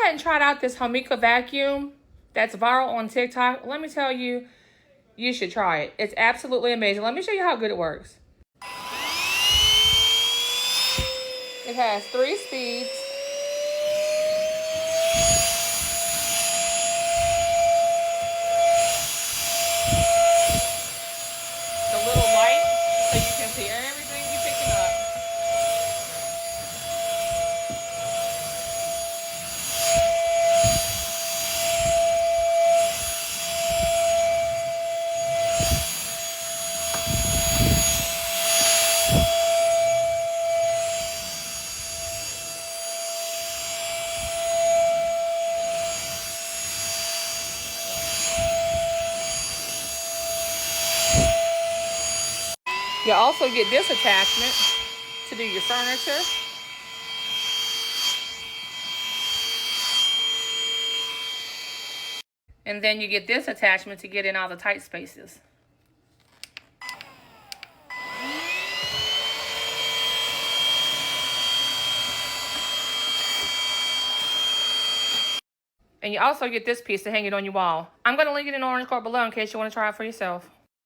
ahead and try out this Homika vacuum that's viral on TikTok. Let me tell you, you should try it. It's absolutely amazing. Let me show you how good it works. It has 3 speeds. The little light so you can see everything you're picking up. You also get this attachment to do your furniture. And then you get this attachment to get in all the tight spaces. And you also get this piece to hang it on your wall. I'm going to link it in the orange card below in case you want to try it for yourself.